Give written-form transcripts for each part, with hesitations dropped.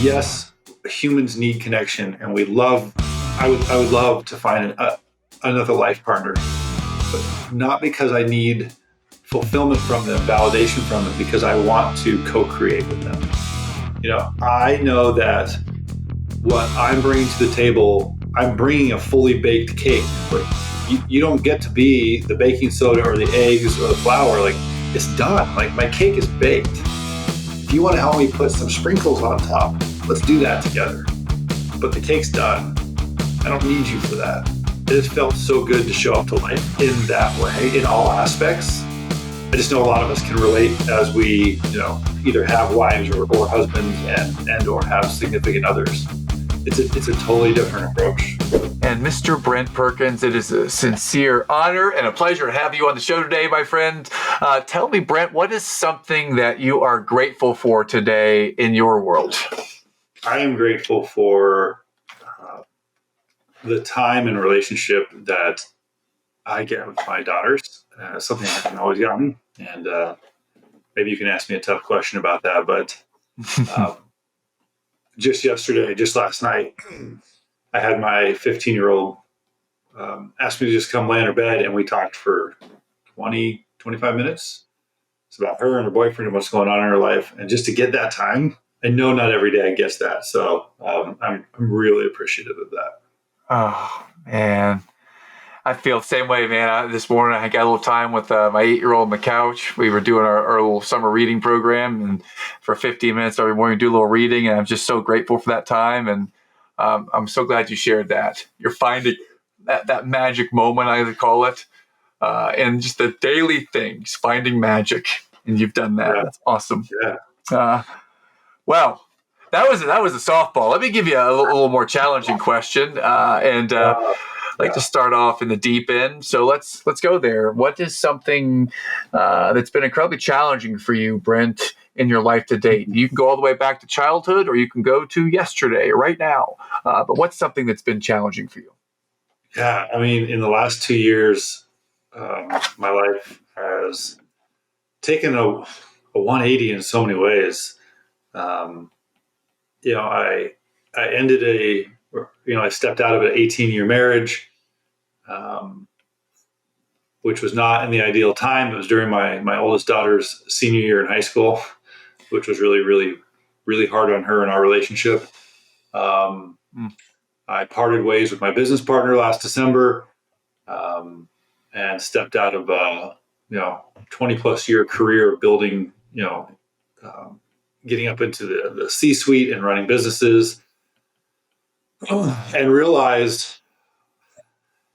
yes, humans need connection, and I would love to find another life partner, but not because I need fulfillment from them, validation from them, because I want to co-create with them. I know that what I'm bringing to the table, I'm bringing a fully baked cake. But you don't get to be the baking soda or the eggs or the flour. Like, it's done. Like, my cake is baked. If you want to help me put some sprinkles on top, let's do that together. But the cake's done. I don't need you for that. It has felt so good to show up to life in that way, in all aspects. I just know a lot of us can relate as we, either have wives or husbands and or have significant others. It's a totally different approach. And Mr. Brent Perkins, it is a sincere honor and a pleasure to have you on the show today, my friend. Tell me, Brent, what is something that you are grateful for today in your world? I am grateful for the time and relationship that I get with my daughters. Something I haven't always gotten. And maybe you can ask me a tough question about that. But just last night, I had my 15-year-old ask me to just come lay in her bed, and we talked for 20, 25 minutes. It's about her and her boyfriend and what's going on in her life. And just to get that time, I know not every day gets that. So I'm really appreciative of that. Oh, man. I feel the same way, man. This morning, I got a little time with my 8-year-old on the couch. We were doing our little summer reading program, and for 15 minutes every morning, we do a little reading, and I'm just so grateful for that time. And I'm so glad you shared that. You're finding that magic moment, I would call it, and just the daily things, finding magic, and you've done that. Yeah. That's awesome. Yeah. Well, that was a softball. Let me give you a little more challenging question, I'd like to start off in the deep end. So let's go there. What is something that's been incredibly challenging for you, Brent, in your life to date? You can go all the way back to childhood, or you can go to yesterday, right now. But what's something that's been challenging for you? Yeah, I mean, in the last 2 years, my life has taken a 180 in so many ways. I ended I stepped out of an 18-year marriage, which was not in the ideal time. It was during my oldest daughter's senior year in high school, which was really, really, really hard on her and our relationship. I parted ways with my business partner last December, and stepped out of 20-plus year career of building, getting up into the C-suite and running businesses. And realized,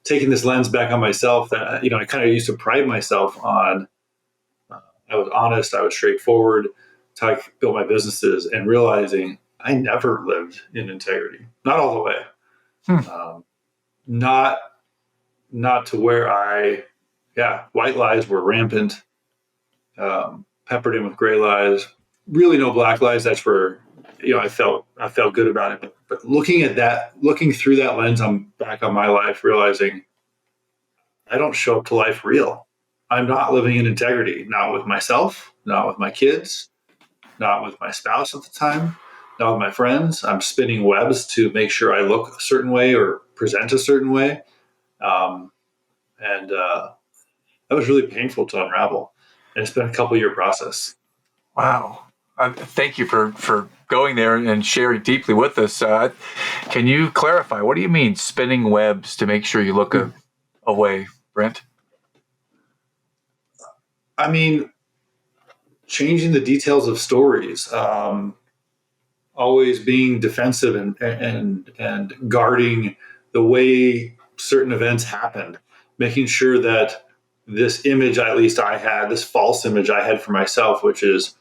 taking this lens back on myself, that I kind of used to pride myself on. I was honest, I was straightforward. That's how I built my businesses, and realizing I never lived in integrity, not all the way. Not to where white lies were rampant, peppered in with gray lies. Really, no black lies. That's where I felt good about it. But looking through that lens, I'm back on my life, realizing I don't show up to life real. I'm not living in integrity, not with myself, not with my kids, not with my spouse at the time, not with my friends. I'm spinning webs to make sure I look a certain way or present a certain way. That was really painful to unravel. And it's been a couple-year process. Wow. Thank you for going there and sharing deeply with us. Can you clarify, what do you mean spinning webs to make sure you look away, Brent? I mean, changing the details of stories, always being defensive and guarding the way certain events happened, making sure that this image, at least I had, this false image I had for myself, which is,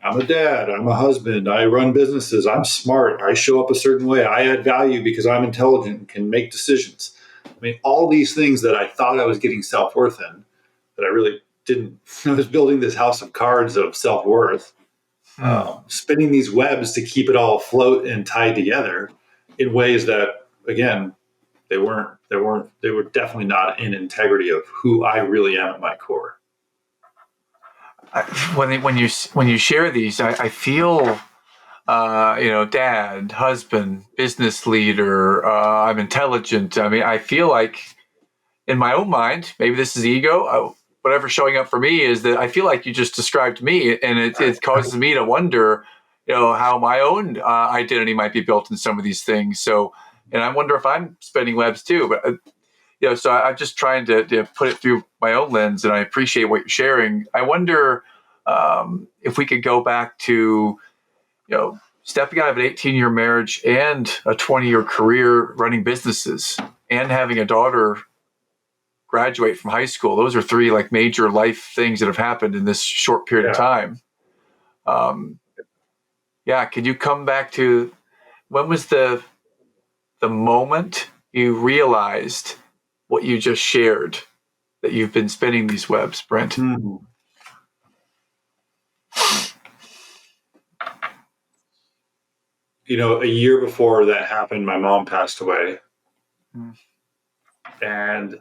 I'm a dad, I'm a husband, I run businesses, I'm smart, I show up a certain way, I add value because I'm intelligent and can make decisions. I mean, all these things that I thought I was getting self-worth in, that I really didn't. I was building this house of cards of self-worth, spinning these webs to keep it all afloat and tied together in ways that, again, they were definitely not in integrity of who I really am at my core. When you share these, I feel dad, husband, business leader. I'm intelligent. I mean, I feel like in my own mind, maybe this is ego. Whatever's showing up for me is that I feel like you just described me, and it causes me to wonder, how my own identity might be built in some of these things. So, and I wonder if I'm spinning webs too. But so I'm just trying to put it through my own lens, and I appreciate what you're sharing. I wonder if we could go back to, stepping out of an 18-year marriage and a 20-year career running businesses and having a daughter graduate from high school. Those are three like major life things that have happened in this short period of time. Can you come back to when was the moment you realized what you just shared, that you've been spinning these webs, Brent? Mm-hmm. A year before that happened, my mom passed away. And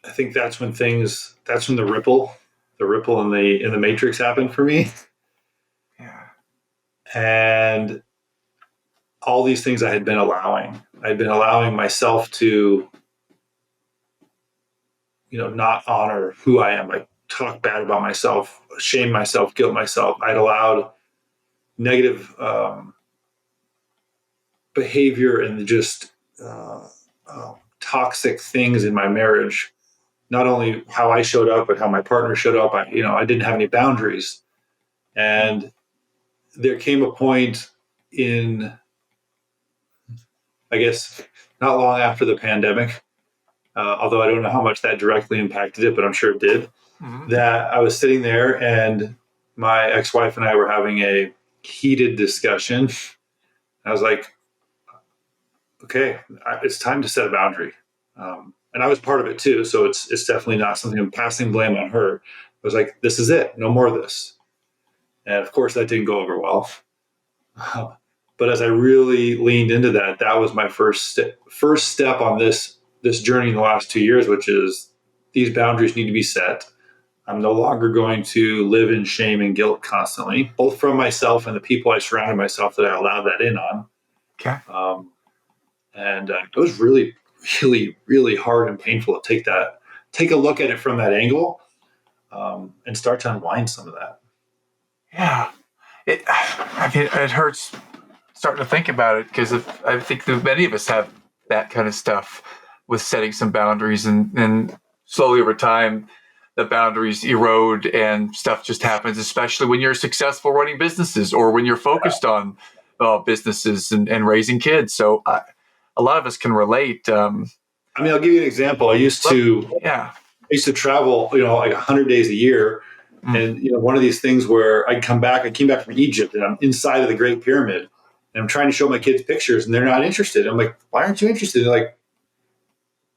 I think that's when the ripple in the matrix happened for me. Yeah. And all these things I'd been allowing myself to, not honor who I am, like talk bad about myself, shame myself, guilt myself. I'd allowed negative behavior and just toxic things in my marriage. Not only how I showed up, but how my partner showed up. I didn't have any boundaries. And there came a point in, I guess, not long after the pandemic, although I don't know how much that directly impacted it, but I'm sure it did, that I was sitting there and my ex-wife and I were having a heated discussion. I was like, okay, it's time to set a boundary. And I was part of it too. So it's definitely not something I'm passing blame on her. I was like, this is it. No more of this. And of course that didn't go over well. But as I really leaned into that, that was my first step on this journey in the last 2 years, which is these boundaries need to be set. I'm no longer going to live in shame and guilt constantly, both from myself and the people I surrounded myself that I allowed that in on. Okay. And it was really, really, really hard and painful to take a look at it from that angle, and start to unwind some of that. Yeah. It hurts starting to think about it, because I think that many of us have that kind of stuff with setting some boundaries, and slowly over time, the boundaries erode and stuff just happens, especially when you're successful running businesses or when you're focused on businesses and raising kids. So a lot of us can relate. I'll give you an example. I used to travel, like 100 days a year. And, one of these things where I came back from Egypt and I'm inside of the Great Pyramid and I'm trying to show my kids pictures and they're not interested. I'm like, why aren't you interested? They're like,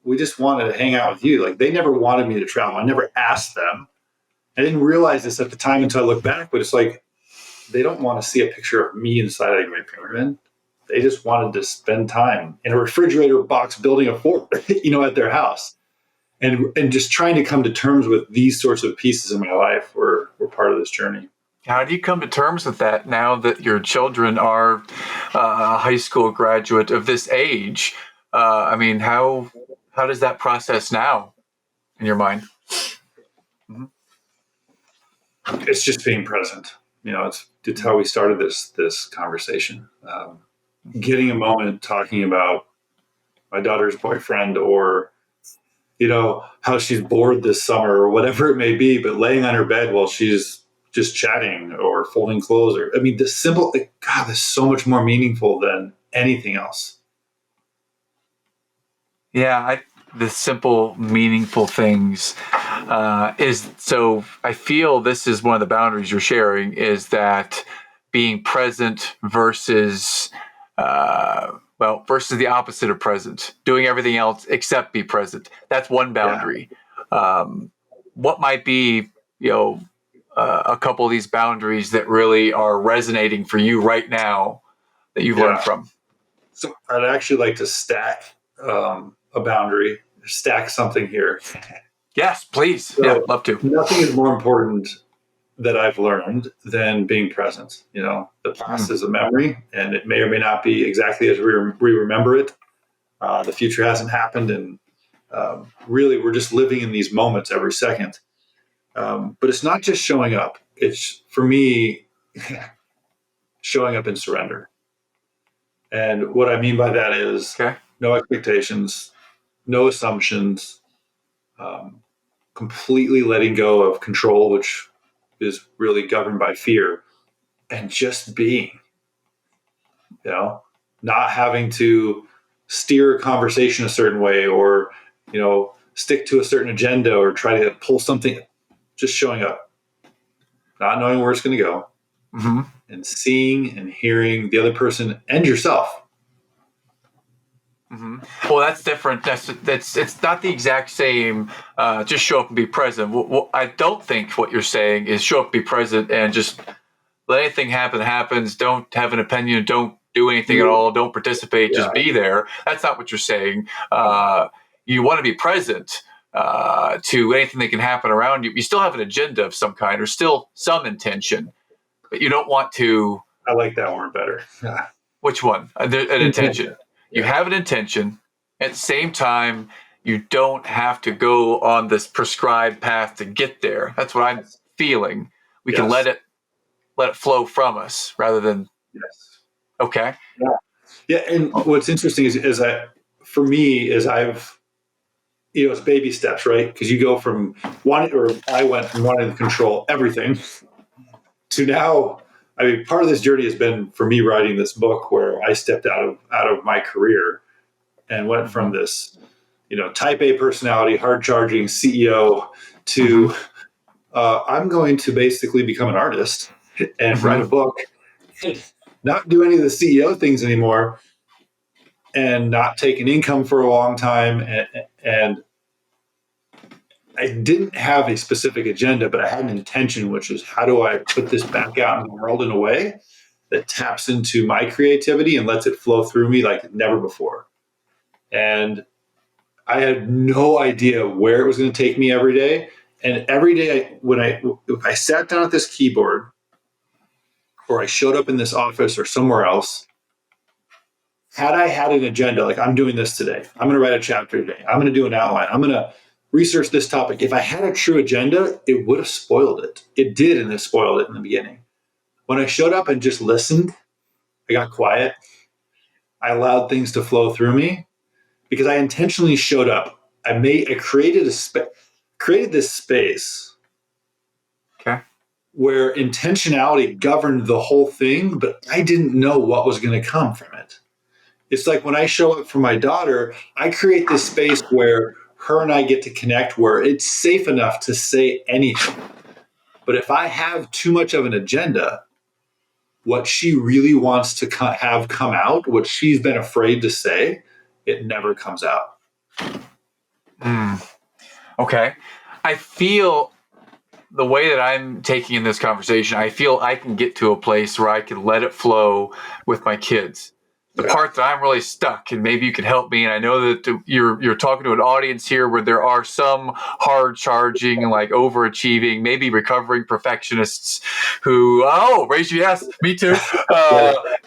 we just wanted to hang out with you. Like, they never wanted me to travel. I never asked them. I didn't realize this at the time until I look back, but it's like, they don't want to see a picture of me inside of the Great Pyramid. They just wanted to spend time in a refrigerator box building a fort, at their house. And just trying to come to terms with these sorts of pieces in my life were part of this journey. How do you come to terms with that now that your children are a high school graduate of this age? How does that process now in your mind? It's just being present. It's how we started this conversation. Getting a moment talking about my daughter's boyfriend, or how she's bored this summer or whatever it may be, but laying on her bed while she's just chatting or folding clothes, the simple, God, this is so much more meaningful than anything else. Yeah, the simple, meaningful things so I feel this is one of the boundaries you're sharing, is that being present versus versus the opposite of present, doing everything else except be present. That's one boundary. Yeah. What might be, a couple of these boundaries that really are resonating for you right now that you've learned from? So I'd actually like to stack a boundary, stack something here. Yes, please. So love to. Nothing is more important that I've learned than being present. The past is a memory, and it may or may not be exactly as we remember it. The future hasn't happened, and really, we're just living in these moments every second. But it's not just showing up. It's, for me, showing up in surrender. And what I mean by that is no expectations, no assumptions, completely letting go of control, which is really governed by fear, and just being, not having to steer a conversation a certain way or, stick to a certain agenda or try to pull something, just showing up, not knowing where it's going to go, and seeing and hearing the other person and yourself. Well, that's different. It's not the exact same. Just show up and be present. What I don't think what you're saying is show up, be present, and just let anything happen. Happens. Don't have an opinion. Don't do anything at all. Don't participate. Yeah. Just be there. That's not what you're saying. You want to be present to anything that can happen around you. You still have an agenda of some kind, or still some intention, but you don't want to. I like that word better. Yeah. Which one? An intention. You have an intention. At the same time, you don't have to go on this prescribed path to get there. That's what I'm feeling. We can let it flow from us rather than. Yes. Okay. Yeah. And what's interesting is that for me is it's baby steps, right? Because you go from I went from wanting to control everything to now. I mean, part of this journey has been for me writing this book where I stepped out of my career and went from this, type A personality, hard charging CEO to I'm going to basically become an artist and write a book, not do any of the CEO things anymore, and not take an income for a long time. And I didn't have a specific agenda, but I had an intention, which is how do I put this back out in the world in a way that taps into my creativity and lets it flow through me like never before. And I had no idea where it was going to take me every day. And every day if I sat down at this keyboard or I showed up in this office or somewhere else, had I had an agenda, like I'm doing this today, I'm going to write a chapter today, I'm going to do an outline, I'm going to research this topic. If I had a true agenda, it would have spoiled it. It did, and it spoiled it in the beginning. When I showed up and just listened, I got quiet. I allowed things to flow through me because I intentionally showed up. I created this space where intentionality governed the whole thing, but I didn't know what was going to come from it. It's like when I show up for my daughter, I create this space where her and I get to connect, where it's safe enough to say anything. But if I have too much of an agenda, what she really wants to have come out, what she's been afraid to say, it never comes out. Okay. I feel the way that I'm taking in this conversation, I feel I can get to a place where I can let it flow with my kids. The part that I'm really stuck, and maybe you can help me. And I know that you're talking to an audience here where there are some hard charging, like overachieving, maybe recovering perfectionists who, raise your yes, me too.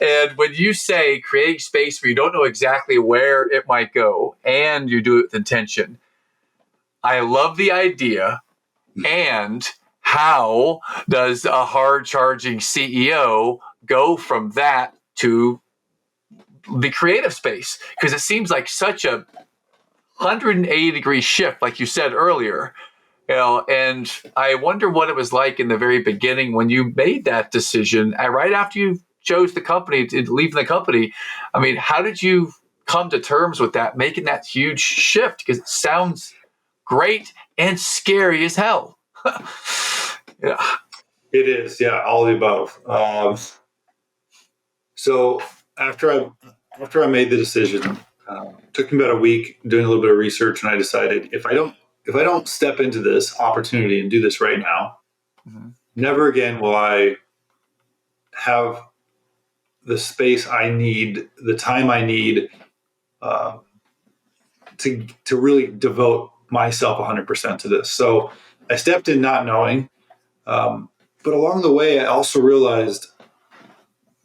And when you say creating space where you don't know exactly where it might go and you do it with intention, I love the idea. And how does a hard charging CEO go from that to the creative space? Because it seems like such a 180-degree shift, like you said earlier, and I wonder what it was like in the very beginning when you made that decision, right after you chose the company, to leave the company. I mean, how did you come to terms with that, making that huge shift? Because it sounds great and scary as hell. Yeah. It is, all the above. So after I made the decision, it took me about a week doing a little bit of research, and I decided if I don't step into this opportunity and do this right now, never again will I have the space I need, the time I need to really devote myself 100% to this. So I stepped in not knowing, but But along the way, I also realized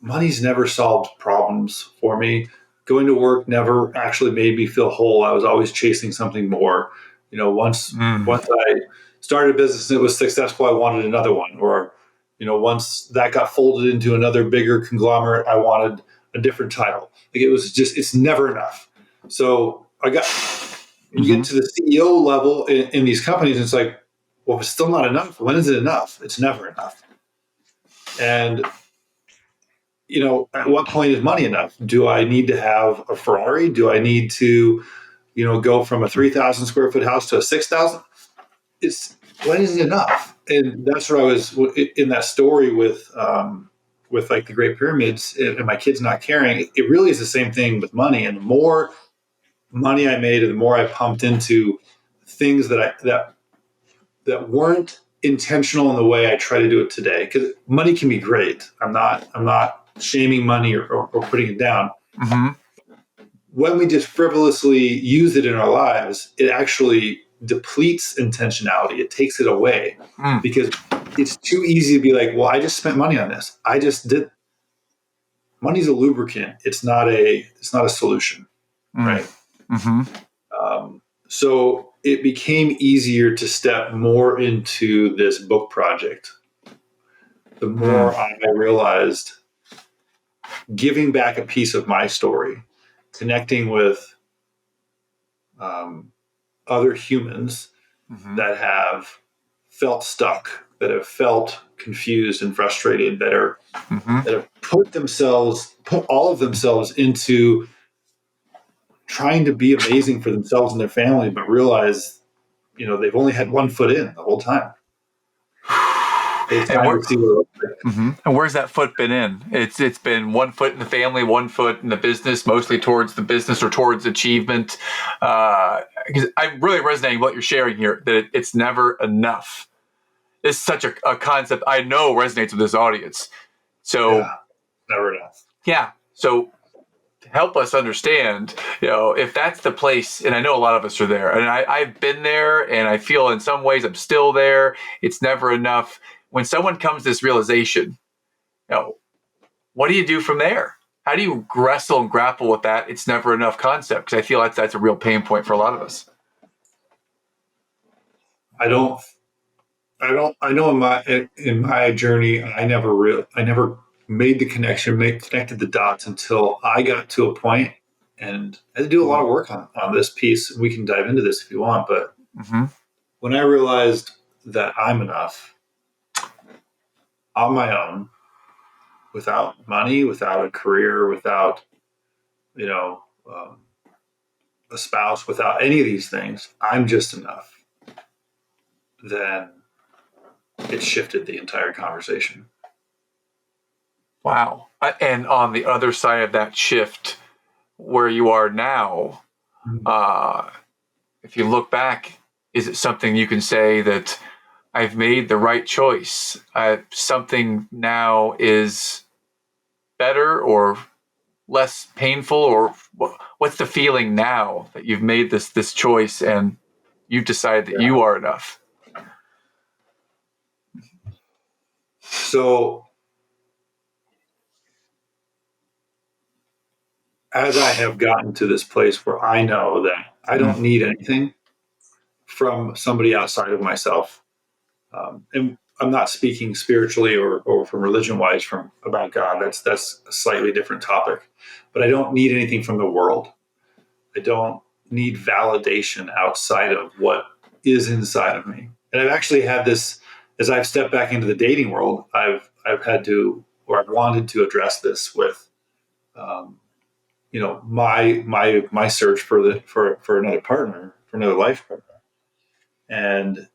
money's never solved problems for me. Going to work never actually made me feel whole. I was always chasing something more. Once I started a business and it was successful, I wanted another one. Or, once that got folded into another bigger conglomerate, I wanted a different title. Like, it's never enough. So you get to the CEO level in these companies, and it's like, well, it's still not enough. When is it enough? It's never enough. And at what point is money enough? Do I need to have a Ferrari? Do I need to, go from a 3,000 square foot house to a 6,000? When is it enough? And that's where I was in that story with like the Great Pyramids and my kids not caring. It really is the same thing with money. And the more money I made, and the more I pumped into things that weren't intentional in the way I try to do it today. Because money can be great. I'm not shaming money or putting it down. Mm-hmm. When we just frivolously use it in our lives, it actually depletes intentionality. It takes it away because it's too easy to be like, well, I just spent money on this. I just did. Money's a lubricant. It's not a solution, right? Mm-hmm. So it became easier to step more into this book project. The more I realized giving back a piece of my story, connecting with other humans that have felt stuck, that have felt confused and frustrated, that have put all of themselves into trying to be amazing for themselves and their family, but realize, they've only had one foot in the whole time. And where's that foot been in? It's been 1 foot in the family, 1 foot in the business, mostly towards the business or towards achievement. Because I'm really resonating with what you're sharing here, that it's never enough. It's such a concept I know resonates with this audience. So never enough. Yeah. So to help us understand, if that's the place, and I know a lot of us are there, and I've been there, and I feel in some ways I'm still there. It's never enough. When someone comes to this realization, what do you do from there? How do you wrestle and grapple with that it's never enough concept? Because I feel like that's a real pain point for a lot of us. I know in my journey, I never made the connected the dots until I got to a point, and I had to do a lot of work on this piece. We can dive into this if you want, but when I realized that I'm enough on my own, without money, without a career, without, a spouse, without any of these things, I'm just enough, then it shifted the entire conversation. Wow. And on the other side of that shift, where you are now, if you look back, is it something you can say that I've made the right choice? Something now is better or less painful, or what's the feeling now that you've made this choice and you've decided that you are enough? So as I have gotten to this place where I know that I don't need anything from somebody outside of myself, and I'm not speaking spiritually or from religion-wise about God. That's a slightly different topic. But I don't need anything from the world. I don't need validation outside of what is inside of me. And I've actually had this, as I've stepped back into the dating world, I've had to, or I've wanted to address this with, my search for another partner, for another life partner. And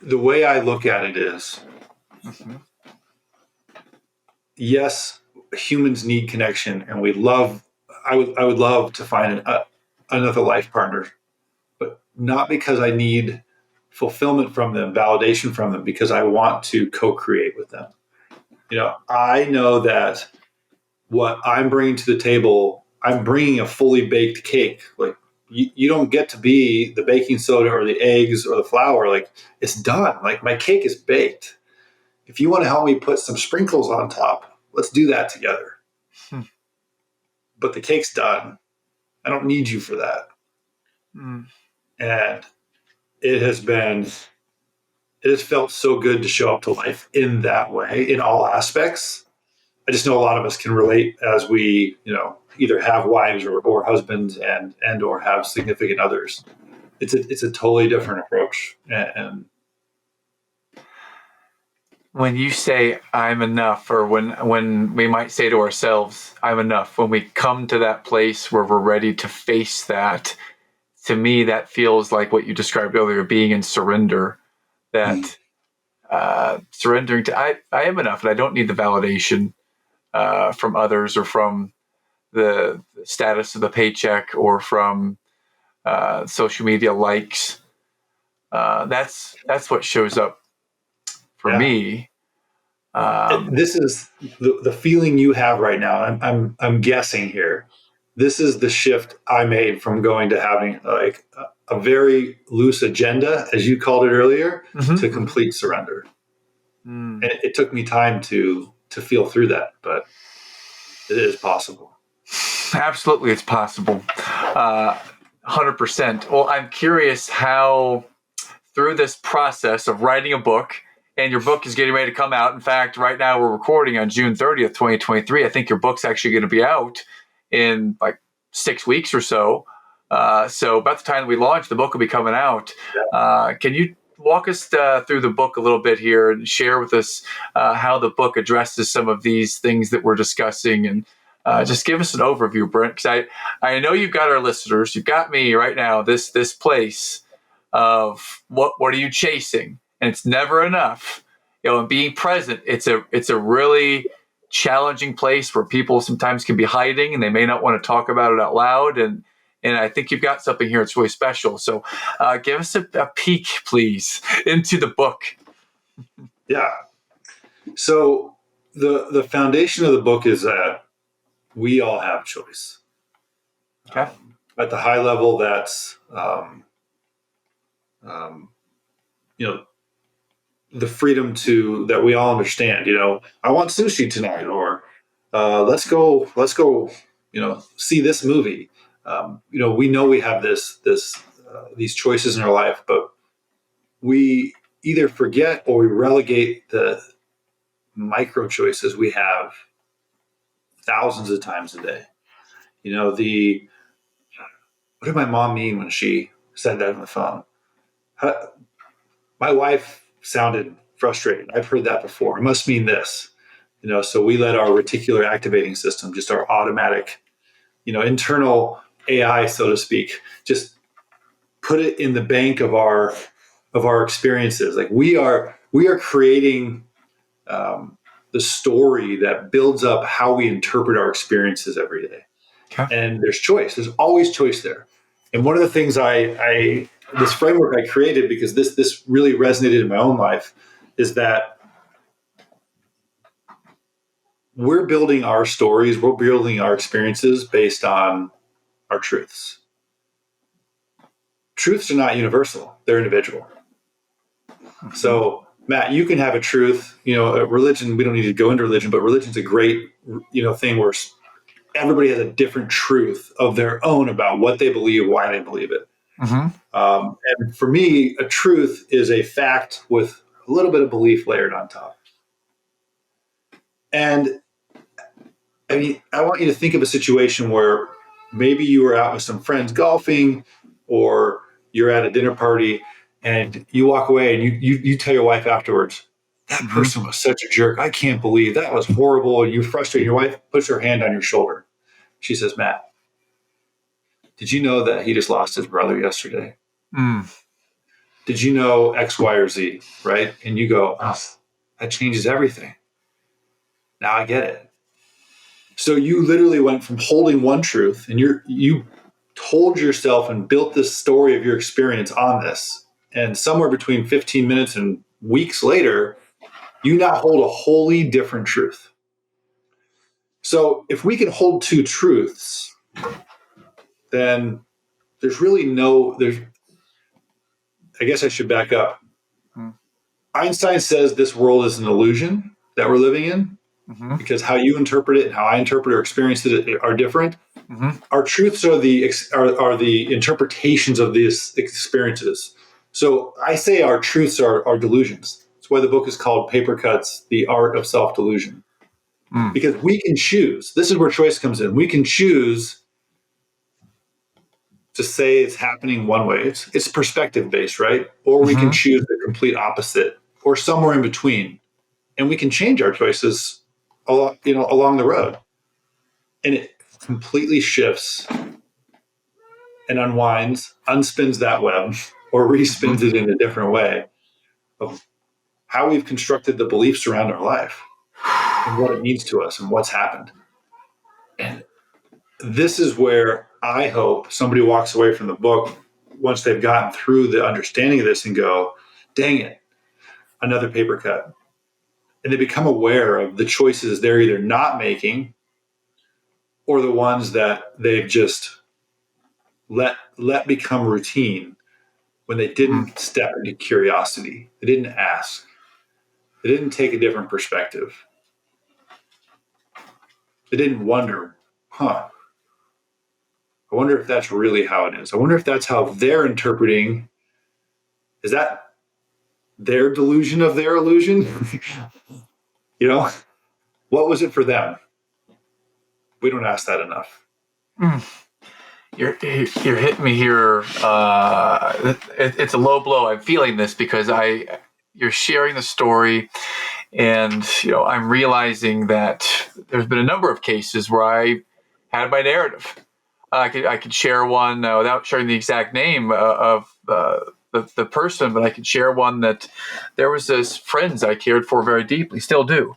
the way I look at it is, yes, humans need connection, and I would love to find another life partner, but not because I need fulfillment from them, validation from them, because I want to co-create with them. I know that what I'm bringing to the table, I'm bringing a fully baked cake. Like, you don't get to be the baking soda or the eggs or the flour. Like, it's done. Like, my cake is baked. If you want to help me put some sprinkles on top, let's do that together. Hmm. But the cake's done. I don't need you for that. Mm. And it has felt so good to show up to life in that way, in all aspects. I just know a lot of us can relate as we, either have wives or husbands and or have significant others. It's a totally different approach. And When you say I'm enough, or when we might say to ourselves, I'm enough, when we come to that place where we're ready to face that, to me, that feels like what you described earlier, being in surrender, that surrendering to, I am enough and I don't need the validation from others or from the status of the paycheck or from social media likes. That's what shows up for yeah, me. this is the feeling you have right now. I'm guessing here. This is the shift I made from going to having like a very loose agenda, as you called it earlier, to complete surrender. Mm. And it took me time to feel through that, but it is possible. Absolutely, it's possible. 100%. Well, I'm curious how, through this process of writing a book, and your book is getting ready to come out. In fact, right now we're recording on June 30th, 2023. I think your book's actually going to be out in like 6 weeks or so. So about the time that we launch, the book will be coming out. Can you walk us through the book a little bit here and share with us how the book addresses some of these things that we're discussing, and just give us an overview, Brent, because I know you've got our listeners, you've got me right now, this place of what are you chasing? And it's never enough. And being present, it's a really challenging place where people sometimes can be hiding and they may not want to talk about it out loud. And I think you've got something here that's really special. So give us a peek, please, into the book. Yeah. So the foundation of the book is that we all have choice. Okay. At the high level, that's um, the freedom to that we all understand. I want sushi tonight, or let's go, see this movie. We know we have these choices in our life, but we either forget or we relegate the micro choices we have thousands of times a day. What did my mom mean when she said that on the phone? My wife sounded frustrated. I've heard that before. It must mean this. So we let our reticular activating system, just our automatic, internal AI, so to speak, just put it in the bank of our experiences. Like we are creating the story that builds up how we interpret our experiences every day. Okay. And there's choice. There's always choice there. And one of the things this framework I created, because this really resonated in my own life, is that we're building our stories, we're building our experiences based on our truths. Truths are not universal, they're individual. Mm-hmm. So, Matt, you can have a truth, religion, we don't need to go into religion, but religion's a great, thing where everybody has a different truth of their own about what they believe, why they believe it. Mm-hmm. And for me, a truth is a fact with a little bit of belief layered on top. And I want you to think of a situation where maybe you were out with some friends golfing, or you're at a dinner party and you walk away and you tell your wife afterwards, that person was such a jerk. I can't believe that was horrible. And you're frustrated. Your wife puts her hand on your shoulder. She says, Matt, did you know that he just lost his brother yesterday? Did you know X, Y, or Z? Right? And you go, oh, that changes everything. Now I get it. So you literally went from holding one truth, and you told yourself and built this story of your experience on this. And somewhere between 15 minutes and weeks later, you now hold a wholly different truth. So if we can hold two truths, then there's really no, there's, I guess I should back up. Mm. Einstein says this world is an illusion that we're living in Mm-hmm. because how you interpret it and how I interpret or experience it are different. Mm-hmm. Our truths are the interpretations of these experiences. So I say our truths are delusions. That's why the book is called Paper Cuts: The Art of Self-Delusion. Mm. Because we can choose. This is where choice comes in. We can choose to say it's happening one way. It's perspective based, right? Or we can Mm-hmm. choose the complete opposite, or somewhere in between, and we can change our choices along the road, and it completely shifts and unwinds, unspins that web, or respins it in a different way of how we've constructed the beliefs around our life and what it means to us and what's happened. And this is where I hope somebody walks away from the book once they've gotten through the understanding of this and go, dang it, another paper cut. And they become aware of the choices they're either not making or the ones that they've just let become routine when they didn't step into curiosity. They didn't ask. They didn't take a different perspective. They didn't wonder, I wonder if that's really how it is. I wonder if that's how they're interpreting. Is that their delusion of their illusion? You know, what was it for them? We don't ask that enough. Mm. You're hitting me here. It's a low blow. I'm feeling this because you're sharing the story, and I'm realizing that there's been a number of cases where I had my narrative. I could share one without sharing the exact name of the person, but I could share one that there was this friends I cared for very deeply, still do,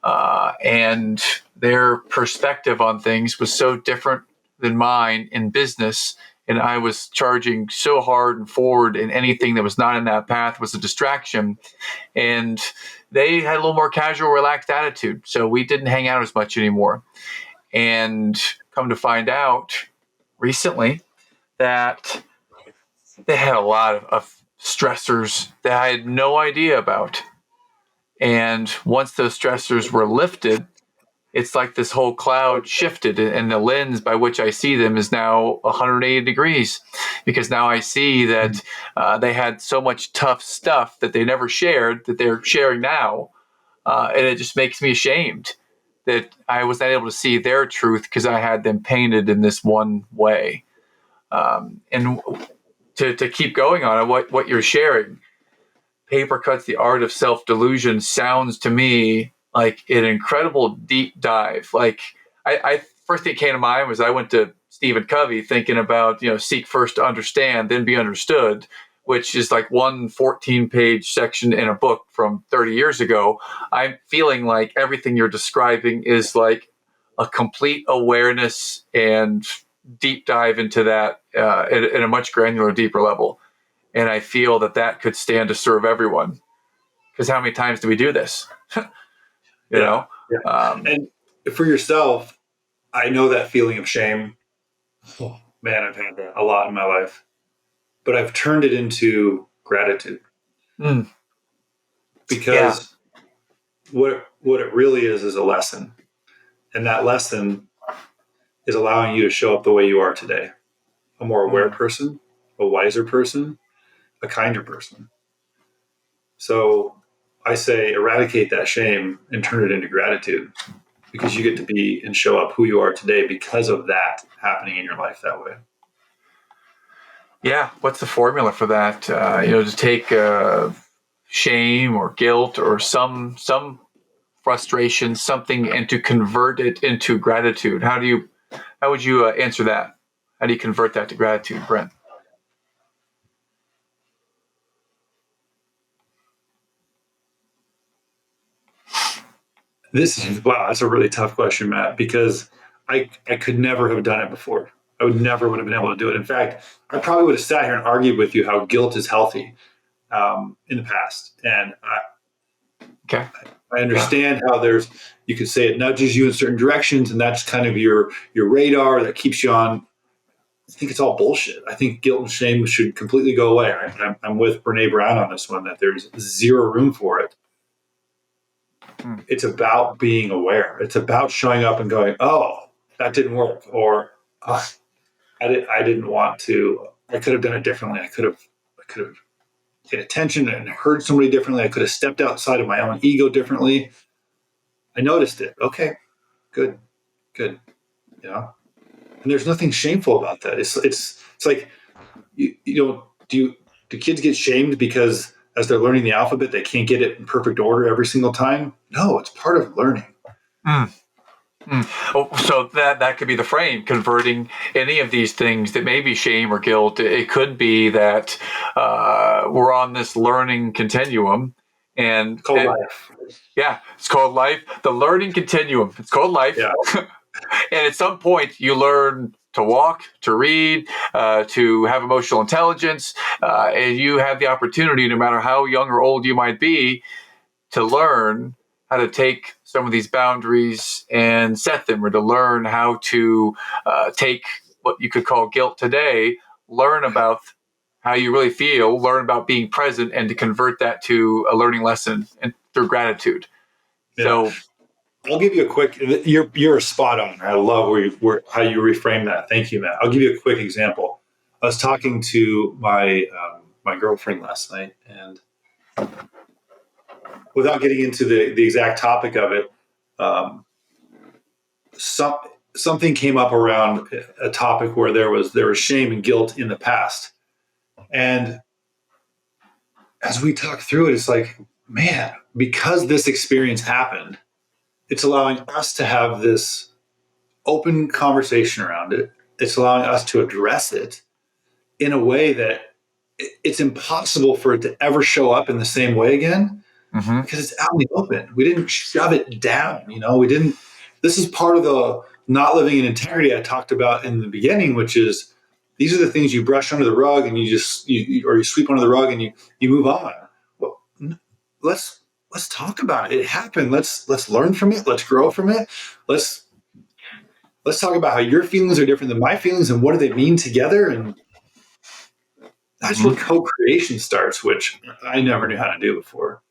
and their perspective on things was so different than mine in business, and I was charging so hard and forward, and anything that was not in that path was a distraction. And they had a little more casual, relaxed attitude, so we didn't hang out as much anymore. And come to find out recently that they had a lot of stressors that I had no idea about. And once those stressors were lifted, it's like this whole cloud shifted, and the lens by which I see them is now 180 degrees, because now I see that they had so much tough stuff that they never shared that they're sharing now. And it just makes me ashamed that I was not able to see their truth because I had them painted in this one way. And to keep going on what you're sharing, Paper Cuts: The Art of Self-Delusion sounds to me like an incredible deep dive. Like I first thing that came to mind was I went to Stephen Covey thinking about, seek first to understand, then be understood, which is like one 14-page section in a book from 30 years ago. I'm feeling like everything you're describing is like a complete awareness and deep dive into that at a much granular, deeper level. And I feel that could stand to serve everyone. Because how many times do we do this? you Yeah. know? And for yourself, I know that feeling of shame. Oh, man, I've had that a lot in my life, but I've turned it into gratitude Mm, yeah. because what it really is a lesson. And that lesson is allowing you to show up the way you are today, a more aware Mm, person, a wiser person, a kinder person. So I say eradicate that shame and turn it into gratitude, because you get to be and show up who you are today because of that happening in your life that way. yeah. What's the formula for that? To take shame or guilt or some frustration, something, and to convert it into gratitude. How would you answer that? How do you convert that to gratitude, Brent? Wow, that's a really tough question, Matt, because I could never have done it before. I would have been able to do it. In fact, I probably would have sat here and argued with you how guilt is healthy in the past. And Okay. I Yeah. understand how you could say it nudges you in certain directions, and that's kind of your radar that keeps you on think it's all bullshit. I think guilt and shame should completely go away. I'm with Brene Brown on this one, that there's zero room for it. It's about being aware. It's about showing up and going, oh, that didn't work. Or I didn't want to, I could have done it differently. I could have paid attention and heard somebody differently. I could have stepped outside of my own ego differently. I noticed it. Okay, good. And there's nothing shameful about that. It's like, do kids get shamed because as they're learning the alphabet, they can't get it in perfect order every single time? No, it's part of learning. Oh, so that could be the frame, converting any of these things that may be shame or guilt. It could be that we're on this learning continuum, and It's called life. Yeah, it's called life. The learning continuum. It's called life. Yeah. And at some point, you learn to walk, to read, to have emotional intelligence, and you have the opportunity, no matter how young or old you might be, to learn how to take some of these boundaries and set them, or to learn how to take what you could call guilt today, learn about how you really feel, learn about being present, and to convert that to a learning lesson and through gratitude. Yeah. So I'll give you a quick, you're spot on. I love how you reframe that. Thank you, Matt. I'll give you a quick example. I was talking to my girlfriend last night, and without getting into the exact topic of it, something came up around a topic where there was shame and guilt in the past. And as we talk through it, it's like, man, because this experience happened, it's allowing us to have this open conversation around it. It's allowing us to address it in a way that it's impossible for it to ever show up in the same way again, because it's out in the open. We didn't shove it down. This is part of the not living in integrity I talked about in the beginning, which is these are the things you brush under the rug and you sweep under the rug and you move on. Well, let's talk about it. It happened. Let's learn from it. Let's grow from it. Let's talk about how your feelings are different than my feelings and what do they mean together. And that's where co-creation starts, which I never knew how to do before.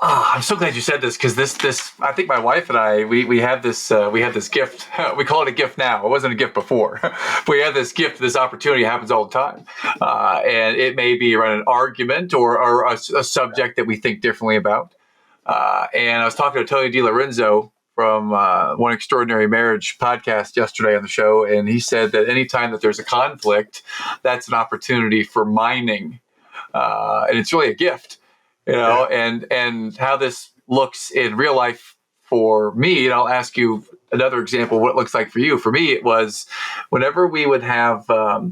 I'm so glad you said this, because this I think my wife and I we had this gift. We call it a gift now. It wasn't a gift before. We had this gift. This opportunity happens all the time, and it may be around an argument or a subject that we think differently about. And I was talking to Tony DiLorenzo from One Extraordinary Marriage podcast yesterday on the show, and he said that anytime that there's a conflict, that's an opportunity for mining, and it's really a gift. And how this looks in real life for me, and I'll ask you another example of what it looks like for you. For me, it was whenever we would have,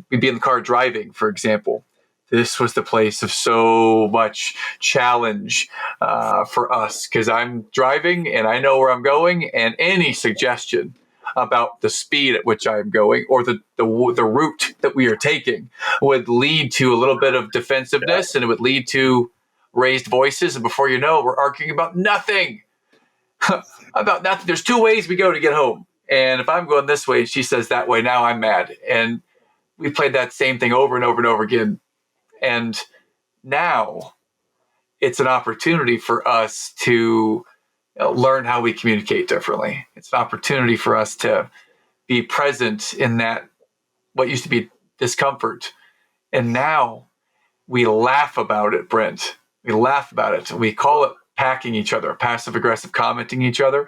we'd be in the car driving, for example. This was the place of so much challenge for us, because I'm driving and I know where I'm going, and any suggestion about the speed at which I'm going or the route that we are taking would lead to a little bit of defensiveness, and it would lead to raised voices, and before you know it, we're arguing about nothing. About nothing. There's two ways we go to get home, and if I'm going this way and she says that way, now I'm mad. And we played that same thing over and over and over again. And now it's an opportunity for us to learn how we communicate differently. It's an opportunity for us to be present in that what used to be discomfort, and now we laugh about it, Brent. We laugh about it. We call it packing each other, passive-aggressive commenting each other.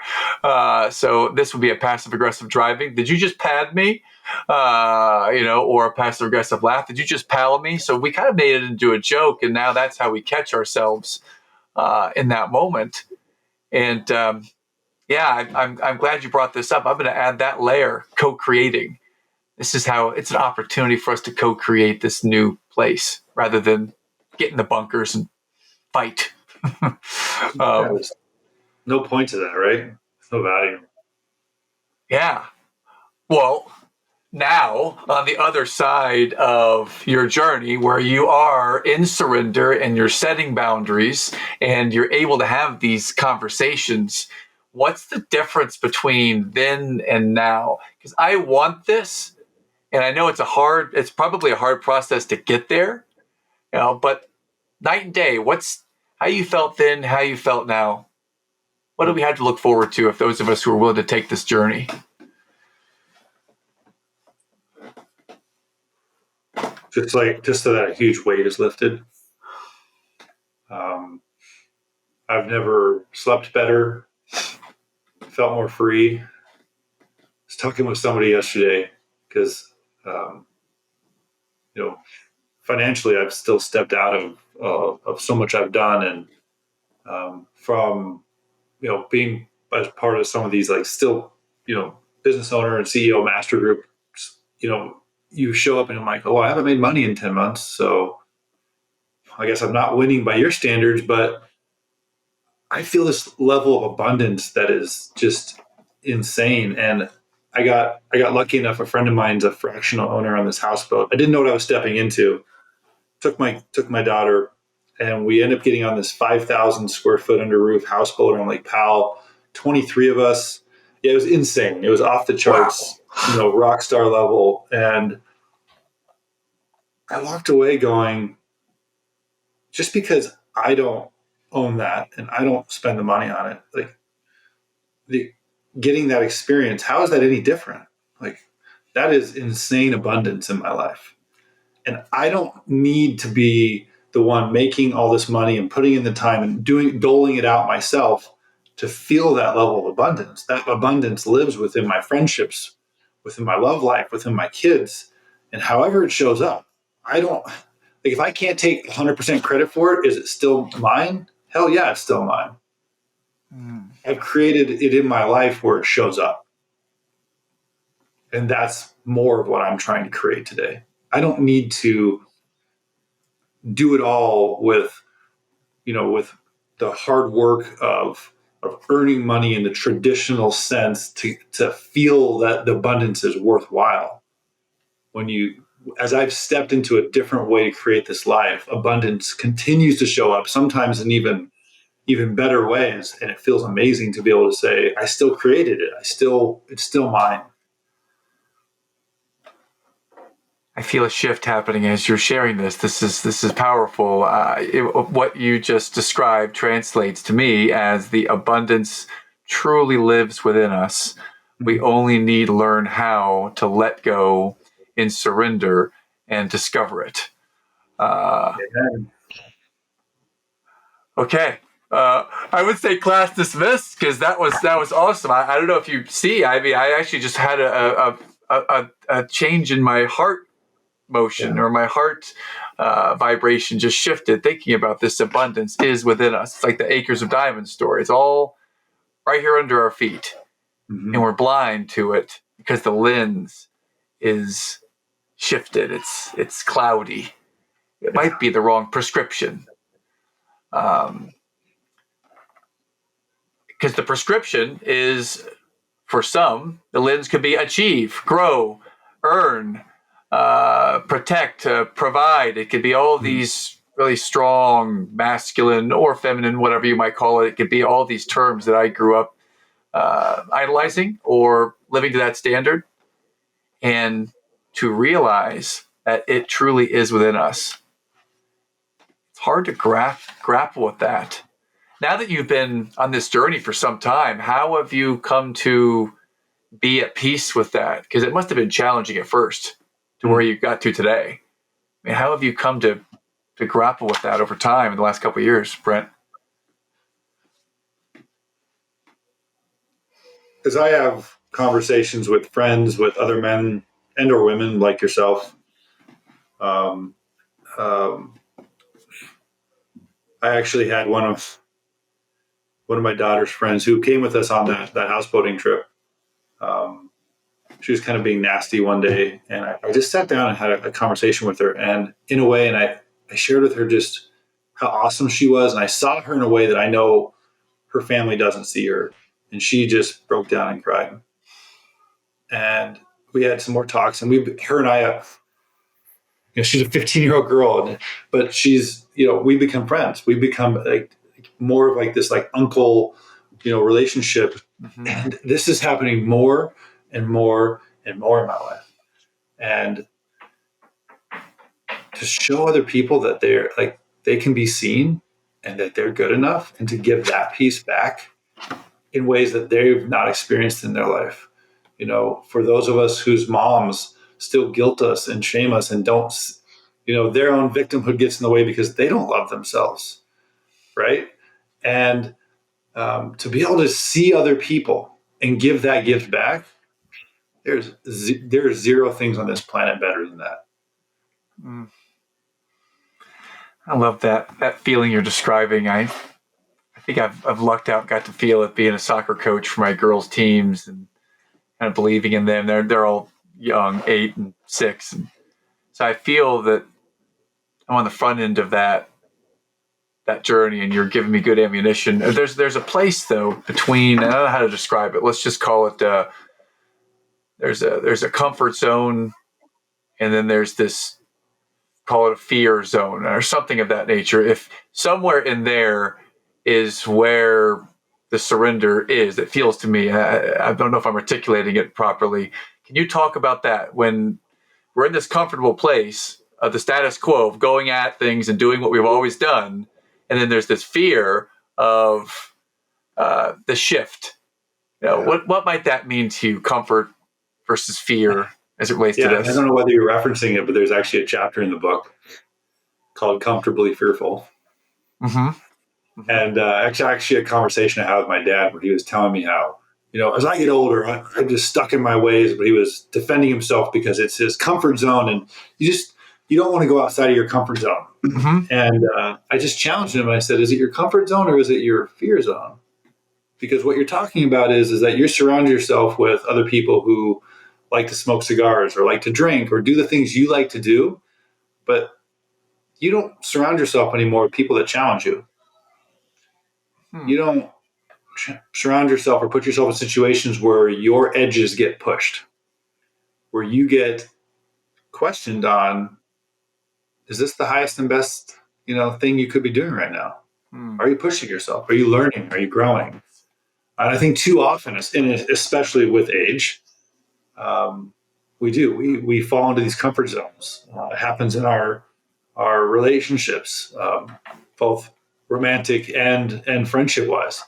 So this would be a passive-aggressive driving. Did you just pad me? Or a passive-aggressive laugh. Did you just pal me? So we kind of made it into a joke, and now that's how we catch ourselves in that moment. And I'm glad you brought this up. I'm going to add that layer, co-creating. This is how it's an opportunity for us to co-create this new place rather than get in the bunkers and fight. There's no point to that, right? There's no value. Yeah. Well, now on the other side of your journey, where you are in surrender and you're setting boundaries and you're able to have these conversations, what's the difference between then and now? Because I want this, And I know it's probably a hard process to get there, but night and day, how you felt then, how you felt now? What do we have to look forward to if those of us who are willing to take this journey? Just so that a huge weight is lifted. I've never slept better, felt more free. I was talking with somebody yesterday because, financially, I've still stepped out of so much I've done, and from being as part of some of these still business owner and CEO master group, you show up and I'm like, oh, I haven't made money in 10 months, so I guess I'm not winning by your standards, but I feel this level of abundance that is just insane. And I got lucky enough. A friend of mine's a fractional owner on this houseboat. I didn't know what I was stepping into. Took my daughter, and we ended up getting on this 5,000 square foot under roof houseboat on Lake Powell. 23 of us. Yeah, it was insane. It was off the charts. Wow. Rock star level. And I walked away going, just because I don't own that and I don't spend the money on it, getting that experience, how is that any different? That is insane abundance in my life. And I don't need to be the one making all this money and putting in the time and doling it out myself to feel that level of abundance. That abundance lives within my friendships, within my love life, within my kids, and however it shows up. I don't, if I can't take 100% credit for it, is it still mine? Hell yeah, it's still mine. I've created it in my life where it shows up. And that's more of what I'm trying to create today. I don't need to do it all with the hard work of earning money in the traditional sense to feel that the abundance is worthwhile. As I've stepped into a different way to create this life, abundance continues to show up, sometimes in even better ways. And it feels amazing to be able to say, I still created it. It's still mine. I feel a shift happening as you're sharing this. This is powerful. What you just described translates to me as the abundance truly lives within us. We only need to learn how to let go and surrender and discover it. Okay. I would say class dismissed, because that was awesome. I don't know if you see. I mean, I actually just had a change in my heart motion, or my heart vibration just shifted thinking about this abundance is within us. It's like the Acres of Diamonds story. It's all right here under our feet, and we're blind to it because the lens is shifted. It's cloudy. It might be the wrong prescription. Because the prescription is, for some, the lens could be achieve, grow, earn, protect, provide. It could be all these really strong masculine or feminine, whatever you might call it. It could be all these terms that I grew up idolizing or living to that standard. And to realize that it truly is within us. It's hard to grapple with that. Now that you've been on this journey for some time, how have you come to be at peace with that? Because it must have been challenging at first to where you got to today. I mean, how have you come to grapple with that over time in the last couple of years, Brent? As I have conversations with friends, with other men and or women like yourself, I actually had one of my daughter's friends who came with us on that houseboating trip. She was kind of being nasty one day, and I just sat down and had a conversation with her, and in a way, and I shared with her just how awesome she was, and I saw her in a way that I know her family doesn't see her, and she just broke down and cried. And we had some more talks, and her and I, she's a 15-year-old girl, but she's, we become friends. We become more of this uncle, relationship. And this is happening more and more and more in my life. and to show other people that they're like, they can be seen and that they're good enough, and to give that piece back in ways that they've not experienced in their life. You know, for those of us whose moms still guilt us and shame us and don't, you know, their own victimhood gets in the way because they don't love themselves, right? And to be able to see other people and give that gift back, there are zero things on this planet better than that. Mm. I love that feeling you're describing. I think I've lucked out, got to feel it being a soccer coach for my girls' teams and kind of believing in them. They're all young, 8 and 6, and so I feel that I'm on the front end of that journey, and you're giving me good ammunition. There's a place though between, I don't know how to describe it. Let's just call it there's a comfort zone, and then there's this, call it a fear zone or something of that nature. If somewhere in there is where the surrender is, it feels to me. I don't know if I'm articulating it properly. Can you talk about that when we're in this comfortable place of the status quo of going at things and doing what we've always done, and then there's this fear of the shift? You know, what might that mean to you, comfort versus fear as it relates to this? I don't know whether you're referencing it, but there's actually a chapter in the book called Comfortably Fearful. Mm-hmm. And actually a conversation I had with my dad where he was telling me how, you know, as I get older, I'm just stuck in my ways, but he was defending himself because it's his comfort zone, and you don't want to go outside of your comfort zone. Mm-hmm. And I just challenged him. I said, is it your comfort zone or is it your fear zone? Because what you're talking about is that you surround yourself with other people who like to smoke cigars or like to drink or do the things you like to do, but you don't surround yourself anymore with people that challenge you. You don't surround yourself or put yourself in situations where your edges get pushed, where you get questioned on, is this the highest and best, you know, thing you could be doing right now? Are you pushing yourself? Are you learning? Are you growing? And I think too often, especially with age, we fall into these comfort zones. It happens in our relationships, both romantic and friendship wise.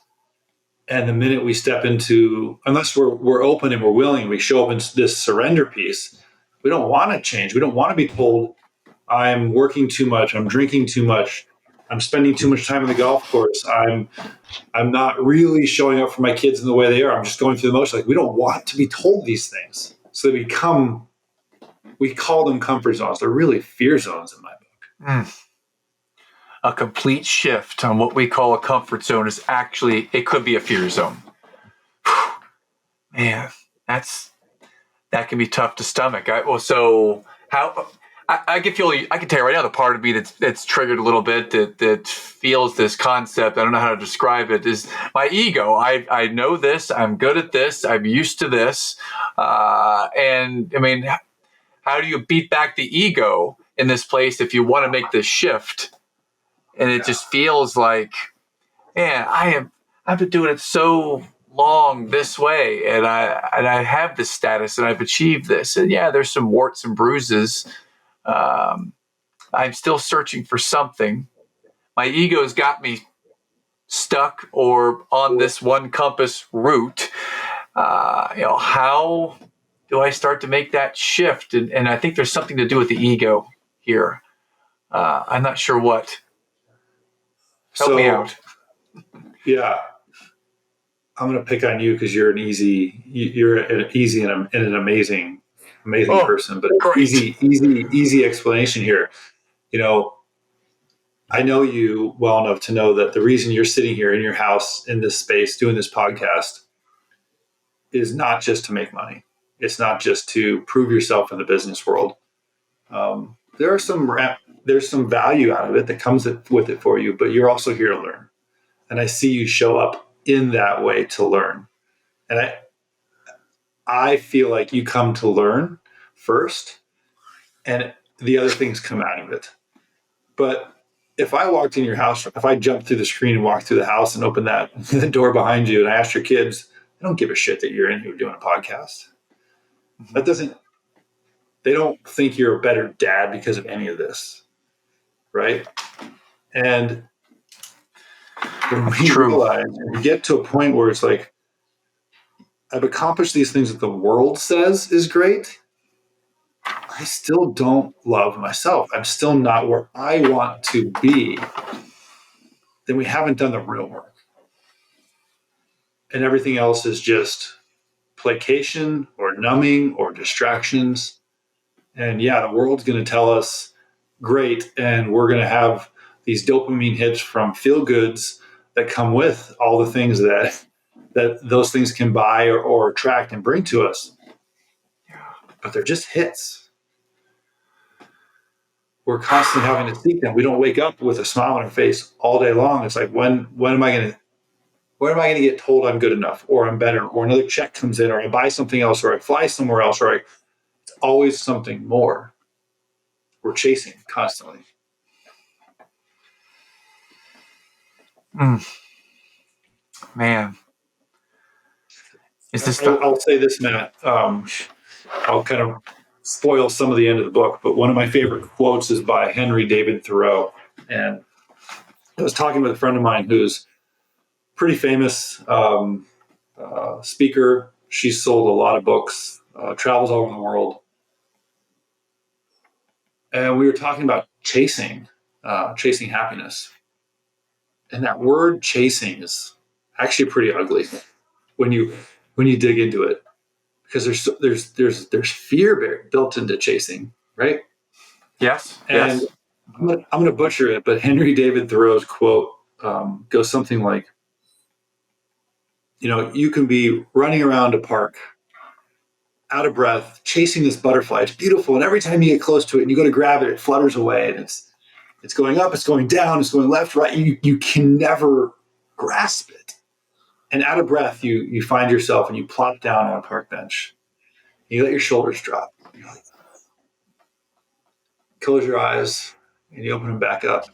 And the minute we step into, unless we're open and we're willing, we show up in this surrender piece. We don't want to change. We don't want to be told, I'm working too much. I'm drinking too much. I'm spending too much time on the golf course. I'm not really showing up for my kids in the way they are. I'm just going through the motions. Like, we don't want to be told these things. So we call them comfort zones. They're really fear zones in my book. A complete shift on what we call a comfort zone is actually, it could be a fear zone. Man, that can be tough to stomach. I can tell you right now, the part of me that's triggered a little bit, that feels this concept, I don't know how to describe it, is my ego. I know this, I'm good at this, I'm used to this. And I mean, how do you beat back the ego in this place if you want to make this shift? And it just feels like, man, I've been doing it so long this way, and I have this status, and I've achieved this. And yeah, there's some warts and bruises. I'm still searching for something. My ego's got me stuck or on this one compass route. How do I start to make that shift? And I think there's something to do with the ego here. I'm not sure what. Help me out. Yeah, I'm going to pick on you because you're an easy and an amazing person. But easy explanation here. You know, I know you well enough to know that the reason you're sitting here in your house in this space doing this podcast is not just to make money. It's not just to prove yourself in the business world. There's some value out of it that comes with it for you, but you're also here to learn. And I see you show up in that way to learn. And I feel like you come to learn first, and the other things come out of it. But if I walked in your house, if I jumped through the screen and walked through the house and opened the door behind you and I asked your kids, I don't give a shit that you're in here doing a podcast. That doesn't, They don't think you're a better dad because of any of this, right? And when we True. realize, we get to a point where it's like, I've accomplished these things that the world says is great. I still don't love myself. I'm still not where I want to be. Then we haven't done the real work. And everything else is just placation or numbing or distractions. And yeah, the world's going to tell us great, and we're going to have these dopamine hits from feel goods that come with all the things that those things can buy or attract and bring to us. But they're just hits. We're constantly having to seek them. We don't wake up with a smile on our face all day long. It's like, when am I going to get told I'm good enough, or I'm better, or another check comes in, or I buy something else, or I fly somewhere else, or it's always something more. We're chasing constantly. Man, is this I'll say this, Matt. I'll kind of spoil some of the end of the book, but one of my favorite quotes is by Henry David Thoreau. And I was talking with a friend of mine who's pretty famous speaker. She's sold a lot of books, travels all over the world. And we were talking about chasing happiness. And that word chasing is actually pretty ugly when you dig into it, because there's fear built into chasing, right? Yes. And Yes. I'm gonna butcher it, but Henry David Thoreau's quote goes something like, you can be running around a park, out of breath, chasing this butterfly. It's beautiful, and every time you get close to it and you go to grab it, it flutters away, and it's going up, it's going down, it's going left, right. You can never grasp it. And out of breath, you find yourself and you plop down on a park bench. You let your shoulders drop. You're like, close your eyes, and you open them back up,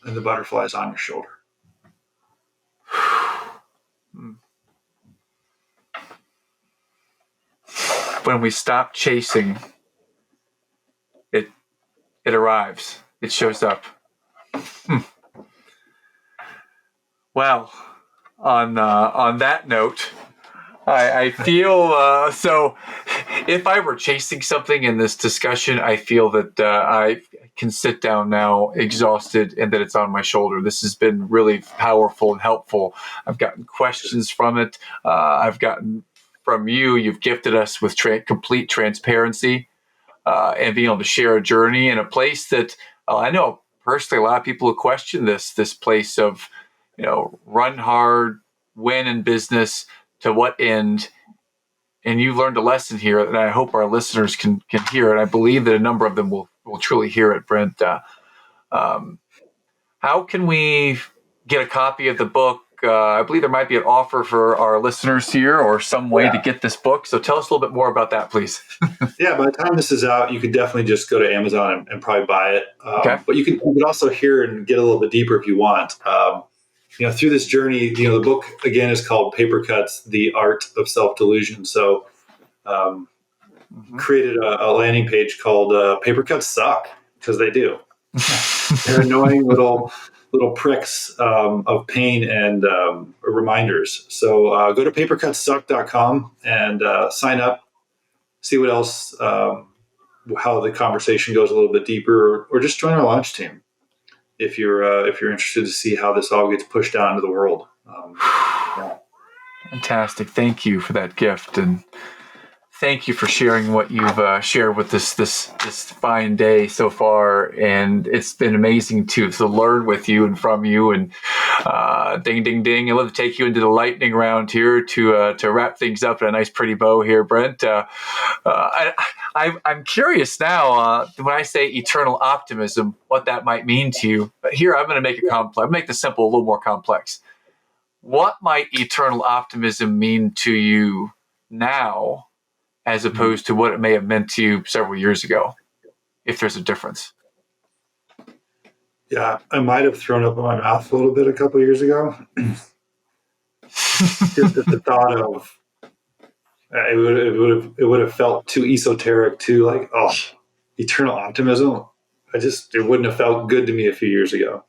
and the butterfly's on your shoulder. When we stop chasing, it arrives. It shows up. Well, on that note, I feel so. If I were chasing something in this discussion, I feel that I can sit down now exhausted and that it's on my shoulder. This has been really powerful and helpful. I've gotten questions from it. I've gotten from you. You've gifted us with complete transparency and being able to share a journey in a place that I know personally a lot of people who question this place of, run hard, win in business, to what end? And you learned a lesson here, and I hope our listeners can hear it. I believe that a number of them will truly hear it, Brent. How can we get a copy of the book? I believe there might be an offer for our listeners here, or some way to get this book. So tell us a little bit more about that, please. Yeah, by the time this is out, you could definitely just go to Amazon and probably buy it. Okay. But you could also hear and get a little bit deeper if you want. Through this journey, the book again is called Paper Cuts: The Art of Self-Delusion. So, created a landing page called Paper Cuts Suck, because they do. They're annoying little pricks of pain and reminders. So go to papercutsuck.com and sign up. See what else, how the conversation goes a little bit deeper, or just join our launch team if you're interested to see how this all gets pushed out into the world. Yeah. Fantastic. Thank you for that gift, and thank you for sharing what you've shared with this fine day so far. And it's been amazing to learn with you and from you. And ding, ding, ding. I'd love to take you into the lightning round here to wrap things up in a nice, pretty bow here, Brent. I'm curious now, when I say eternal optimism, what that might mean to you. But here, I'm going to make it complex. I'm make this simple, a little more complex. What might eternal optimism mean to you now, as opposed to what it may have meant to you several years ago, if there's a difference? Yeah, I might have thrown up in my mouth a little bit a couple of years ago. Just at the thought of It would have felt too esoteric, too like, oh, eternal optimism. It wouldn't have felt good to me a few years ago.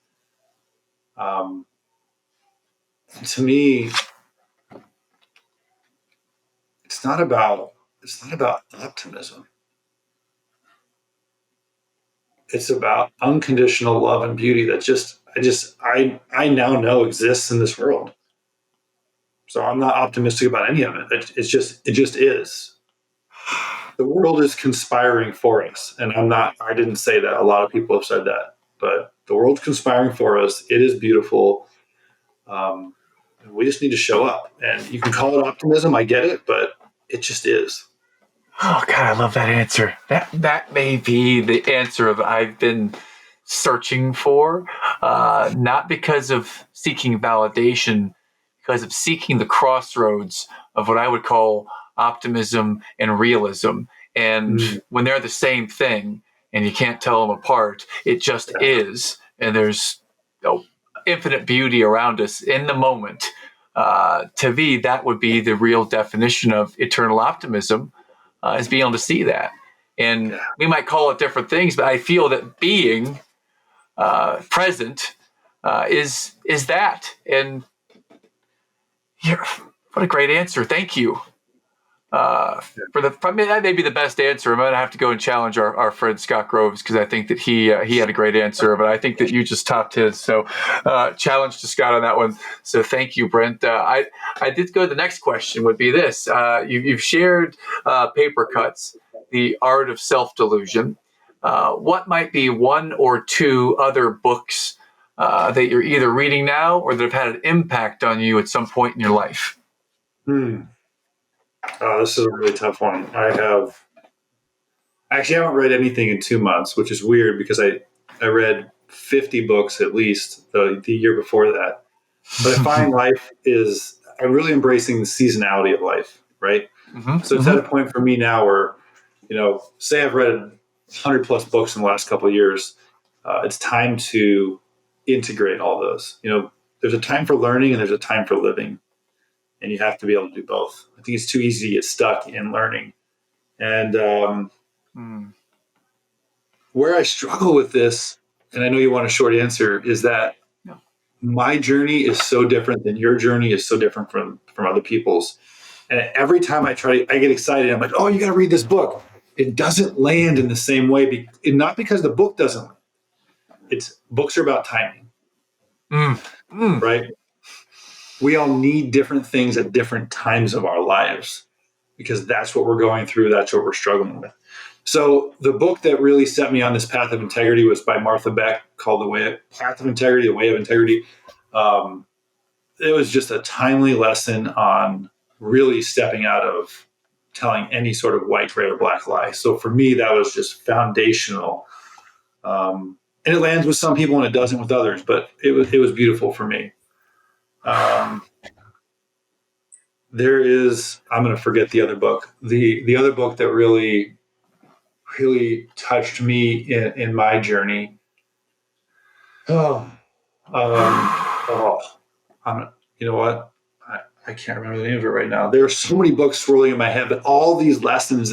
Um, to me, it's not about optimism. It's about unconditional love and beauty that I now know exists in this world. So I'm not optimistic about any of it. It just is. The world is conspiring for us, and I didn't say that. A lot of people have said that, but the world's conspiring for us. It is beautiful. Um, we just need to show up, and you can call it optimism. I get it, but it just is. Oh God, I love that answer. That may be the answer of I've been searching for, not because of seeking validation, because of seeking the crossroads of what I would call optimism and realism. And when they're the same thing and you can't tell them apart, it just is. And there's infinite beauty around us in the moment. To me, that would be the real definition of eternal optimism, is being able to see that. And we might call it different things, but I feel that being present is that. And what a great answer. Thank you. That may be the best answer. I'm going to have to go and challenge our friend Scott Groves, because I think that he had a great answer, but I think that you just topped his. So challenge to Scott on that one. So thank you, Brent. I did go to the next question would be this. You've shared Paper Cuts, The Art of Self-Delusion. What might be one or two other books that you're either reading now or that have had an impact on you at some point in your life? This is a really tough one. I haven't read anything in 2 months, which is weird because I read 50 books at least the year before that. But I find I'm really embracing the seasonality of life, right? So it's at a point for me now where, say I've read 100 plus books in the last couple of years. It's time to integrate all those. There's a time for learning and there's a time for living. And you have to be able to do both. I think it's too easy to get stuck in learning. And where I struggle with this, and I know you want a short answer, is that my journey is so different than your journey is so different from other people's. And every time I get excited. I'm like, oh, you got to read this book. It doesn't land in the same way. Not because the book doesn't land. Books are about timing, right? We all need different things at different times of our lives because that's what we're going through. That's what we're struggling with. So the book that really set me on this path of integrity was by Martha Beck, called Path of Integrity, The Way of Integrity. It was just a timely lesson on really stepping out of telling any sort of white, gray, or black lie. So for me, that was just foundational. And it lands with some people and it doesn't with others, but it was beautiful for me. I'm going to forget the other book. The other book that really, really touched me in my journey. You know what? I can't remember the name of it right now. There are so many books swirling in my head, but all these lessons,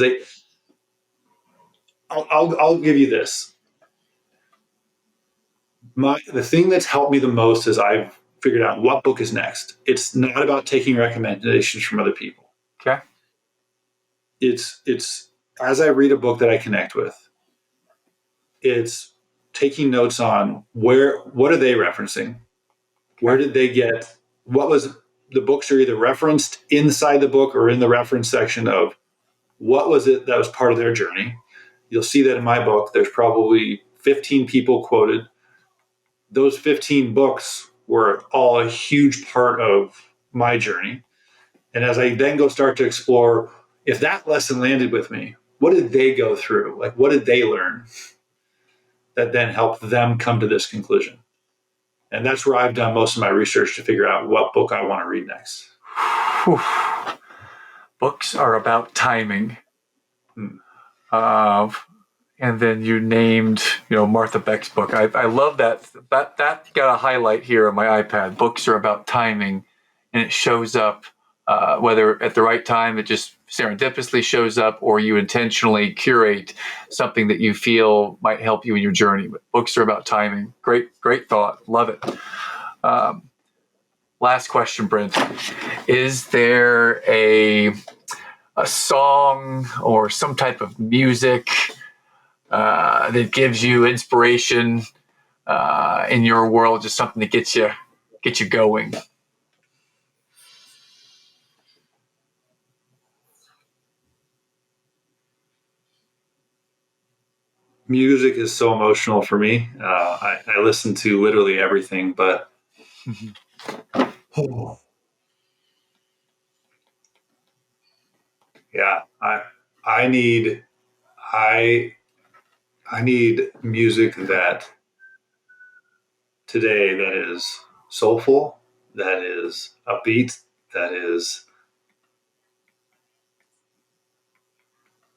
I'll give you this. The thing that's helped me the most is I've figured out what book is next. It's not about taking recommendations from other people. Okay. It's as I read a book that I connect with, it's taking notes on what are they referencing? Where did they get, what was the books are either referenced inside the book or in the reference section of what was it that was part of their journey. You'll see that in my book, there's probably 15 people quoted. Those 15 books were all a huge part of my journey. And as I then start to explore, if that lesson landed with me, what did they go through? Like, what did they learn that then helped them come to this conclusion? And that's where I've done most of my research to figure out what book I want to read next. Whew. Books are about timing. And then you named, Martha Beck's book. I love that. That got a highlight here on my iPad. Books are about timing, and it shows up whether at the right time it just serendipitously shows up, or you intentionally curate something that you feel might help you in your journey. But books are about timing. Great thought. Love it. Last question, Brent. Is there a song or some type of music that gives you inspiration in your world, just something that gets you going? Music is so emotional for me. I listen to literally everything, but yeah, I need I I need music that today that is soulful, that is upbeat, that is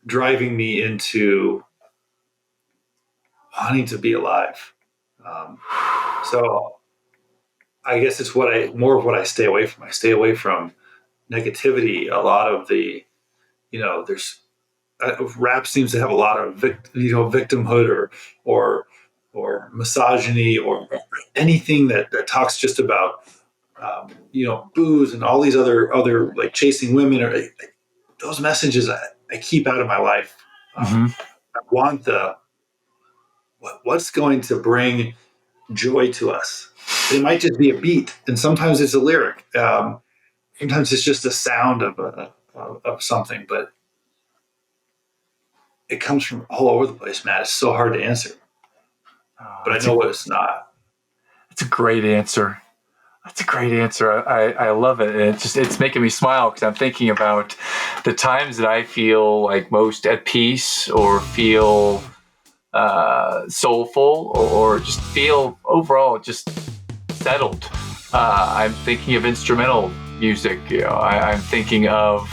driving me into wanting to be alive. Um, so I guess it's more of what I stay away from. I stay away from negativity. A lot of the, there's rap seems to have a lot of victimhood or misogyny or anything that talks just about booze and all these other like chasing women or those messages I keep out of my life. I want what's going to bring joy to us. It might just be a beat, and sometimes it's a lyric. Sometimes it's just a sound of something, but it comes from all over the place, Matt. It's so hard to answer, but I know what it's not. It's a great answer. That's a great answer. I love it. And it's making me smile because I'm thinking about the times that I feel like most at peace or feel soulful or just feel overall just settled. I'm thinking of instrumental music. I'm thinking of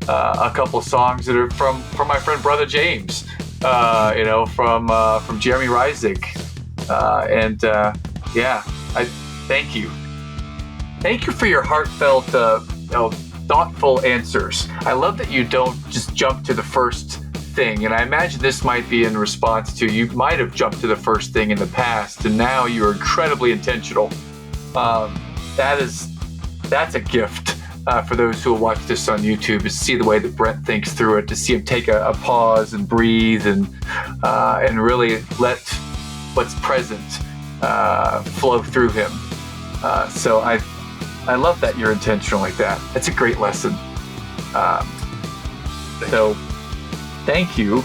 a couple of songs that are from my friend Brother James. From Jeremy Reisig, I thank you. Thank you for your heartfelt, thoughtful answers. I love that you don't just jump to the first thing. And I imagine this might be in response to you might have jumped to the first thing in the past, and now you're incredibly intentional. That's a gift for those who will watch this on YouTube, is to see the way that Brent thinks through it, to see him take a pause and breathe and really let what's present flow through him. So I love that you're intentional like that. It's a great lesson. So thank you.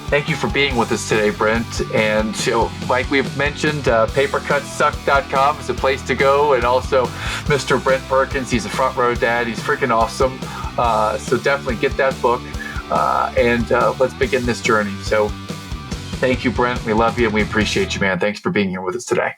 Thank you for being with us today, Brent. And like we've mentioned, papercutsuck.com is a place to go. And also Mr. Brent Perkins, he's a front row dad. He's freaking awesome. So definitely get that book and let's begin this journey. So thank you, Brent. We love you and we appreciate you, man. Thanks for being here with us today.